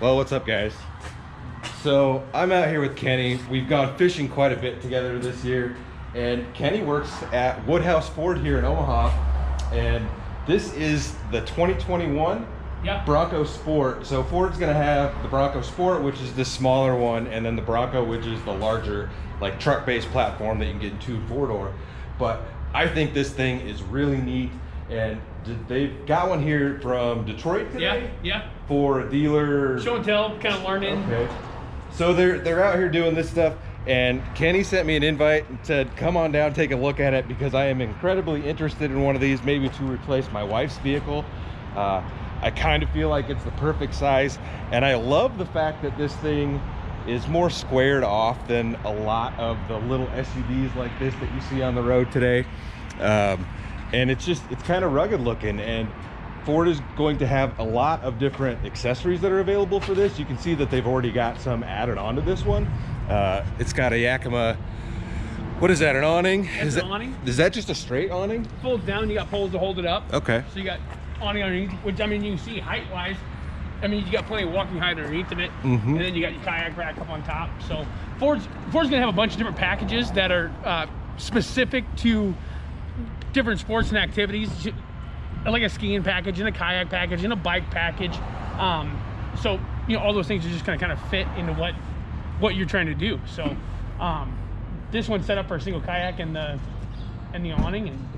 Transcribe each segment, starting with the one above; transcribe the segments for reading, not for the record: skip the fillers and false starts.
Well, what's up, guys? So I'm out here with Kenny. We've gone fishing quite a bit together this year, and Kenny works at Woodhouse Ford here in Omaha, and this is the 2021 Bronco Sport. So Ford's gonna have the Bronco Sport, which is this smaller one, and then the Bronco, which is the larger, like truck-based platform that you can get in 2 and 4-door. But I think this thing is really neat, and they've got one here from Detroit today. Yeah. For a dealer. Show and tell, kind of learning. Okay. So they're out here doing this stuff, and Kenny sent me an invite and said, come on down, take a look at it, because I am incredibly interested in one of these, maybe to replace my wife's vehicle. I kind of feel like it's the perfect size, and I love the fact that this thing is more squared off than a lot of the little SUVs like this that you see on the road today. And it's kind of rugged looking, and Ford is going to have a lot of different accessories that are available for this. You can see that they've already got some added onto this one. It's got a Yakima, what is that, an awning? That's an awning. Is that just a straight awning? It folds down, you got poles to hold it up. Okay. So you got awning underneath, which, I mean, you can see height-wise, I mean, you got plenty of walking height underneath of it, and then you got your kayak rack up on top. So Ford's gonna have a bunch of different packages that are specific to different sports and activities, like a skiing package and a kayak package and a bike package. So you know, all those things are just gonna kind of fit into what you're trying to do. So this one's set up for a single kayak and the awning, and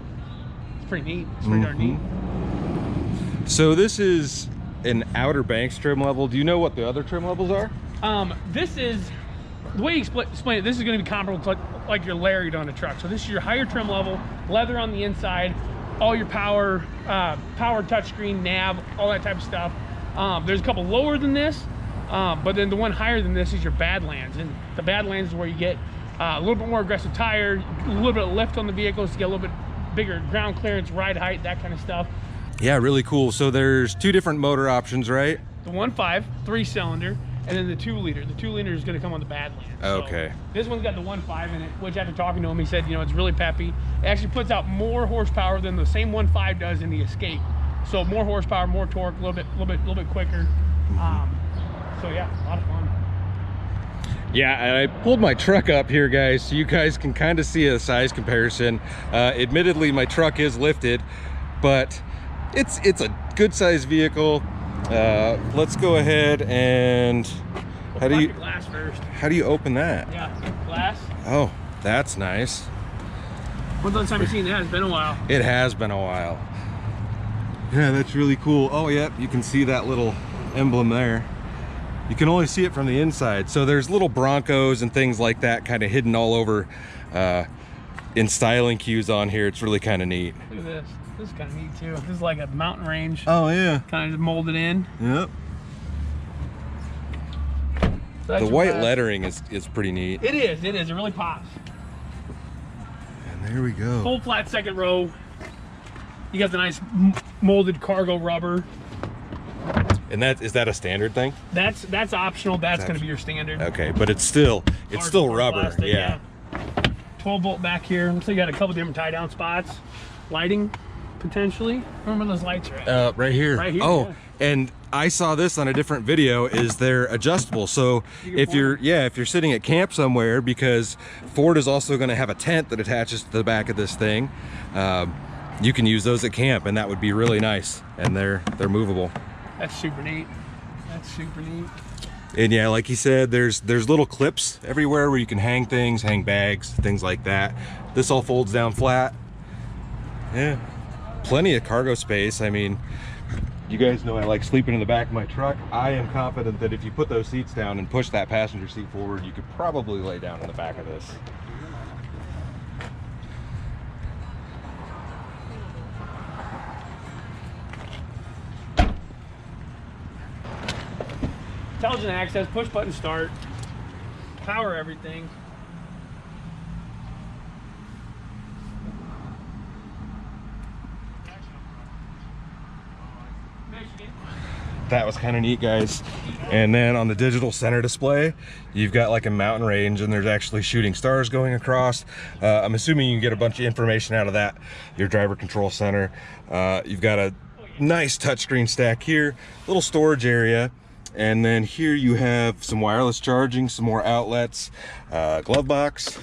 it's pretty neat. It's pretty darn neat. So this is an Outer Banks trim level. Do you know what the other trim levels are? This is, the way you explain it, this is going to be comparable to like your Lariat on a truck. So this is your higher trim level, leather on the inside, all your power touchscreen, nav, all that type of stuff. There's a couple lower than this, but then the one higher than this is your Badlands, and the Badlands is where you get a little bit more aggressive tire, a little bit of lift on the vehicles to get a little bit bigger ground clearance, ride height, that kind of stuff. Yeah, really cool. So there's 2 different motor options, right? The 1.5 3-cylinder, and then the 2-liter. The 2-liter is going to come on the Badlands. Okay. So this one's got the 1.5 in it, which after talking to him, he said, you know, it's really peppy. It actually puts out more horsepower than the same 1.5 does in the Escape. So more horsepower, more torque, a little bit quicker. So yeah, a lot of fun. Yeah, and I pulled my truck up here, guys, so you guys can kind of see a size comparison. Admittedly, my truck is lifted, but it's a good sized vehicle. Let's go ahead and how do you open that? Yeah, glass. Oh, that's nice. When's the last time you've seen that? It's been a while. It has been a while. Yeah, that's really cool. Oh yeah, you can see that little emblem there. You can only see it from the inside. So there's little Broncos and things like that kind of hidden all over in styling cues on here. It's really kind of neat. Look at this. This is kind of neat too. This is like a mountain range. Oh yeah. Kind of just molded in. Yep. So the white lettering is pretty neat. It is. It really pops. And there we go. Full flat second row. You got the nice molded cargo rubber. And is that a standard thing? That's optional. That's going to be your standard. Okay, but it's still rubber. Plastic, yeah. 12 bolt back here. So you got a couple different tie down spots. Lighting potentially. Remember those lights are at? Right here. Right here. Oh, yeah. And I saw this on a different video. Is they're adjustable. So if you're sitting at camp somewhere, because Ford is also going to have a tent that attaches to the back of this thing, you can use those at camp, and that would be really nice. And they're movable. That's super neat. That's super neat. And yeah, like he said, there's little clips everywhere where you can hang things, hang bags, things like that. This all folds down flat. Yeah, plenty of cargo space. I mean, you guys know I like sleeping in the back of my truck. I am confident that if you put those seats down and push that passenger seat forward, you could probably lay down in the back of this. Intelligent access, push button start, power everything. That was kind of neat, guys. And then on the digital center display, you've got like a mountain range, and there's actually shooting stars going across. I'm assuming you can get a bunch of information out of that. Your driver control center. You've got a nice touchscreen stack here, little storage area. And then here you have some wireless charging, some more outlets, glove box,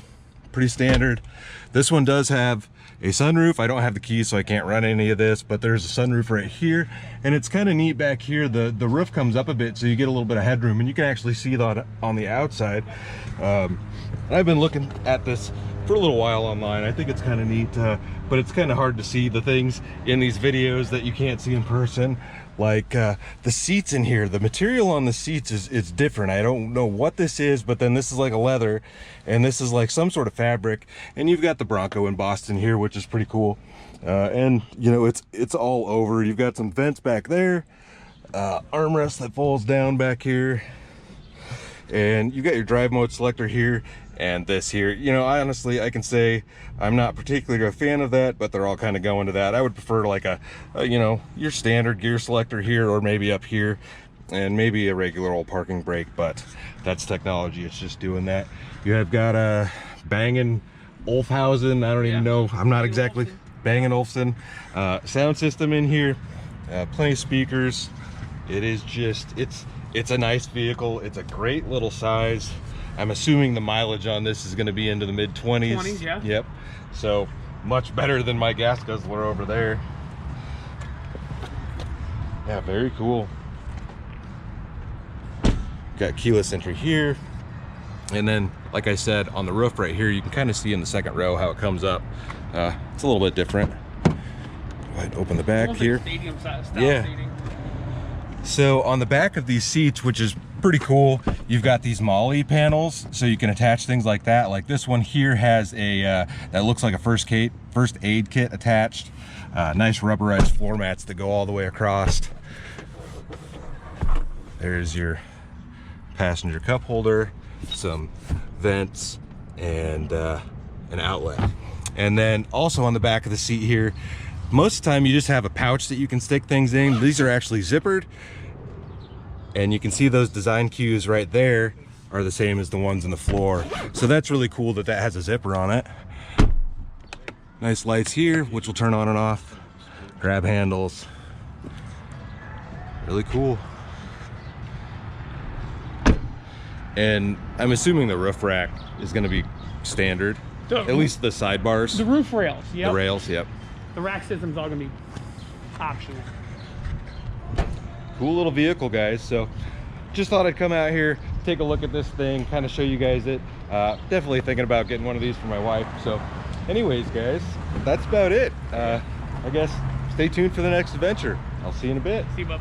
pretty standard. This one does have a sunroof. I don't have the keys, so I can't run any of this, but there's a sunroof right here, and it's kind of neat back here. The roof comes up a bit, so you get a little bit of headroom, and you can actually see that on the outside. I've been looking at this for a little while online. I think it's kind of neat, but it's kind of hard to see the things in these videos that you can't see in person. Like the seats in here, the material on the seats is different. I don't know what this is, but then this is like a leather, and this is like some sort of fabric. And you've got the Bronco in Boston here, which is pretty cool. And you know, it's all over. You've got some vents back there, armrest that falls down back here, and you've got your drive mode selector here. And this here, you know, honestly, I can say I'm not particularly a fan of that, but they're all kind of going to that. I would prefer like a you know, your standard gear selector here, or maybe up here, and maybe a regular old parking brake, but that's technology. It's just doing that. You have got a Bang & Olufsen, I don't even know, I'm not exactly, Bang & Olufsen sound system in here, plenty of speakers. It is just, it's a nice vehicle. It's a great little size. I'm assuming the mileage on this is going to be into the mid-20s. 20s, yeah. Yep. So much better than my gas guzzler over there. Yeah, very cool. Got keyless entry here. And then, like I said, on the roof right here, you can kind of see in the second row how it comes up. It's a little bit different. Go ahead and open the back here. Like stadium style yeah. seating. So on the back of these seats, which is pretty cool, you've got these MOLLE panels, so you can attach things like that. Like this one here has a that looks like a first aid kit attached. Nice rubberized floor mats that go all the way across. There's your passenger cup holder, some vents, and an outlet. And then also on the back of the seat here, most of the time you just have a pouch that you can stick things in. These are actually zippered, and you can see those design cues right there are the same as the ones in the floor. So that's really cool that that has a zipper on it. Nice lights here, which will turn on and off. Grab handles. Really cool. And I'm assuming the roof rack is going to be standard. At least the sidebars. The roof rails, yep. The rails, yep. The rack system's all going to be optional. Cool little vehicle, guys. So just thought I'd come out here, take a look at this thing, kind of show you guys it. Definitely thinking about getting one of these for my wife. So anyways, guys, that's about it. I guess stay tuned for the next adventure. I'll see you in a bit. See you, bub.